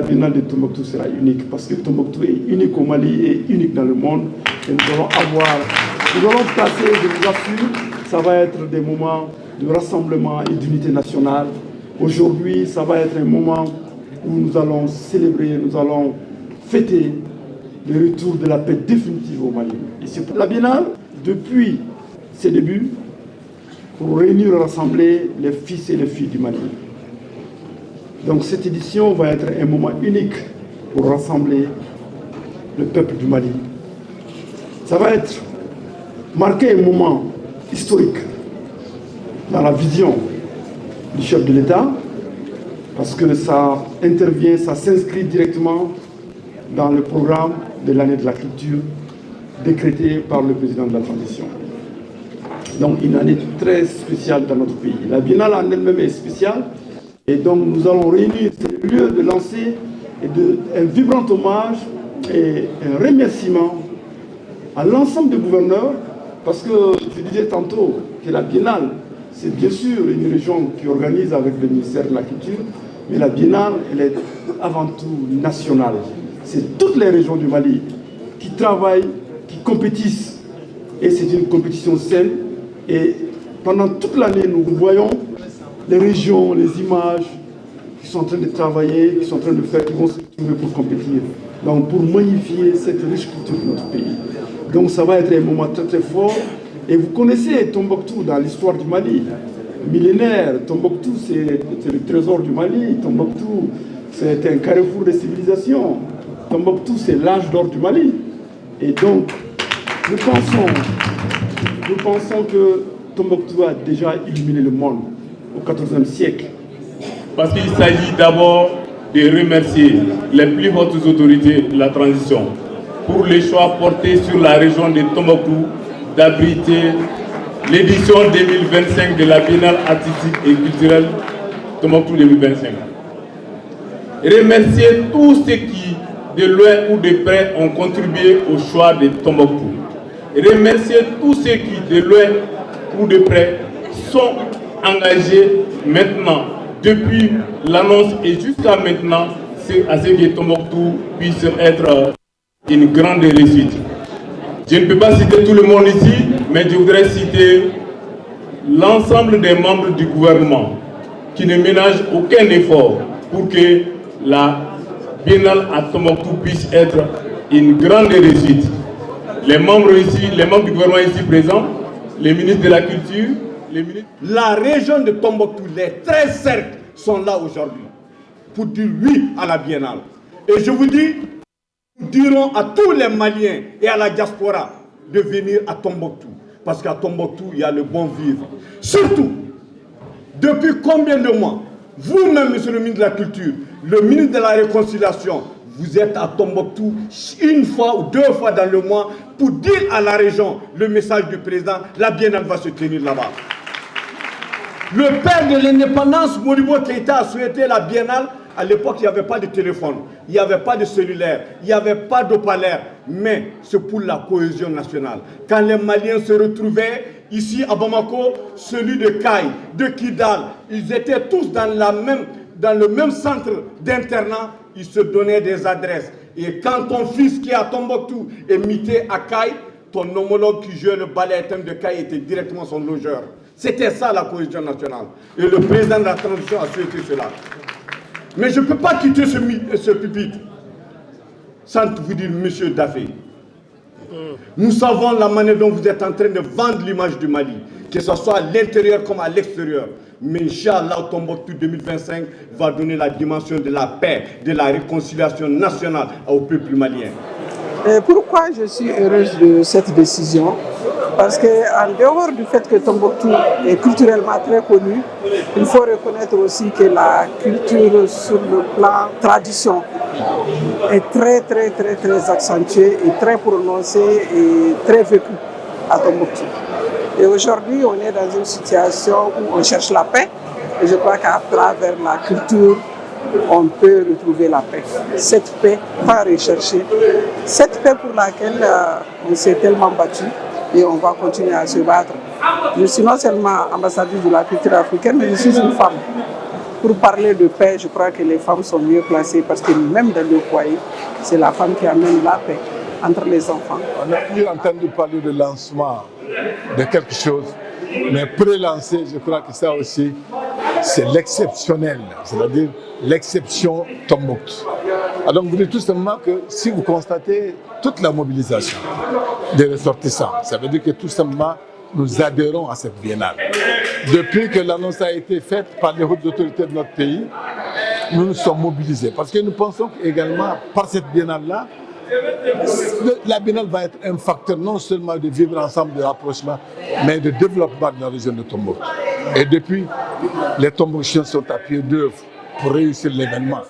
Biennale de Tombouctou sera unique, parce que Tombouctou est unique au Mali et unique dans le monde. Et nous allons passer, je vous assure, ça va être des moments de rassemblement et d'unité nationale. Aujourd'hui, ça va être un moment où nous allons célébrer, nous allons fêter le retour de la paix définitive au Mali. Et c'est pour la Biennale, depuis ses débuts, pour réunir et rassembler les fils et les filles du Mali. Donc cette édition va être un moment unique pour rassembler le peuple du Mali. Ça va être marquer un moment historique dans la vision du chef de l'État, parce que ça intervient, ça s'inscrit directement dans le programme de l'année de la culture décrété par le président de la transition. Donc une année très spéciale dans notre pays. La Biennale en elle-même est spéciale et donc nous allons réunir, c'est le lieu de lancer un vibrant hommage et un remerciement à l'ensemble des gouverneurs, parce que je disais tantôt que la Biennale, c'est bien sûr une région qui organise avec le ministère de la Culture, mais la Biennale, elle est avant tout nationale. C'est toutes les régions du Mali qui travaillent, qui compétissent, et c'est une compétition saine. Et pendant toute l'année, nous voyons les régions, les images qui sont en train de travailler, qui sont en train de faire, qui vont se trouver pour compétir. Donc pour magnifier cette riche culture de notre pays. Donc ça va être un moment très très fort. Et vous connaissez Tombouctou dans l'histoire du Mali. Millénaire, Tombouctou c'est le trésor du Mali. Tombouctou c'est un carrefour de civilisation. Tombouctou c'est l'âge d'or du Mali. Et donc nous pensons que Tombouctou a déjà illuminé le monde au XIVe siècle. Parce qu'il s'agit d'abord de remercier les plus hautes autorités de la transition pour les choix portés sur la région de Tombouctou d'abriter l'édition 2025 de la Biennale artistique et culturelle Tombouctou 2025. Remercier tous ceux qui, de loin ou de près, ont contribué au choix de Tombouctou. Remercier tous ceux qui, de loin ou de près, sont engagés maintenant, depuis l'annonce et jusqu'à maintenant, à ce que Tombouctou puisse être une grande réussite. Je ne peux pas citer tout le monde ici, mais je voudrais citer l'ensemble des membres du gouvernement qui ne ménagent aucun effort pour que la Biennale à Tombouctou puisse être une grande réussite. Les membres du gouvernement ici présents, les ministres de la Culture, les ministres... La région de Tombouctou, les 13 cercles sont là aujourd'hui pour dire oui à la Biennale. Et je vous dis, nous dirons à tous les Maliens et à la diaspora de venir à Tombouctou. Parce qu'à Tombouctou, il y a le bon vivre. Surtout, depuis combien de mois, vous-même, monsieur le ministre de la Culture, le ministre de la Réconciliation, vous êtes à Tombouctou une fois ou deux fois dans le mois pour dire à la région le message du président, la Biennale va se tenir là-bas. Le père de l'indépendance, Modibo Keïta, a souhaité la Biennale. À l'époque, il n'y avait pas de téléphone, il n'y avait pas de cellulaire, il n'y avait pas d'haut-parleur. Mais c'est pour la cohésion nationale. Quand les Maliens se retrouvaient ici à Bamako, celui de Kaï, de Kidal, ils étaient tous dans le même centre d'internat, ils se donnaient des adresses. Et quand ton fils qui est à Tombouctou est mité à Kaï, ton homologue qui jouait le ballet de Kaï était directement son logeur. C'était ça la cohésion nationale. Et le président de la transition a souhaité cela. Mais je ne peux pas quitter ce pupitre sans vous dire, monsieur Daffé. Nous savons la manière dont vous êtes en train de vendre l'image du Mali, que ce soit à l'intérieur comme à l'extérieur. Mais Inch'Allah, Tombouctou 2025 va donner la dimension de la paix, de la réconciliation nationale au peuple malien. Pourquoi je suis heureuse de cette décision? Parce qu'en dehors du fait que Tombouctou est culturellement très connu, il faut reconnaître aussi que la culture sur le plan tradition est très accentuée et très prononcée et très vécue à Tombouctou. Et aujourd'hui, on est dans une situation où on cherche la paix et je crois qu'à travers la culture, on peut retrouver la paix. Cette paix pas recherchée, cette paix pour laquelle on s'est tellement battu et on va continuer à se battre. Je suis non seulement ambassadrice de la culture africaine, mais je suis une femme. pour parler de paix, je crois que les femmes sont mieux placées parce que même dans le foyer, c'est la femme qui amène la paix entre les enfants. On a pu entendu parler de lancement de quelque chose, mais pré-lancer, je crois que ça aussi, c'est l'exceptionnel, c'est-à-dire l'exception Tombouctou. Alors vous dites tout simplement que si vous constatez toute la mobilisation des ressortissants, ça veut dire que tout simplement nous adhérons à cette biennale. Depuis que l'annonce a été faite par les hautes autorités de notre pays, nous nous sommes mobilisés parce que nous pensons également par cette biennale-là, la biennale va être un facteur non seulement de vivre ensemble, de rapprochement, mais de développement de la région de Tombouctou. Et depuis, les Tombouctiens sont à pied d'œuvre pour réussir l'événement.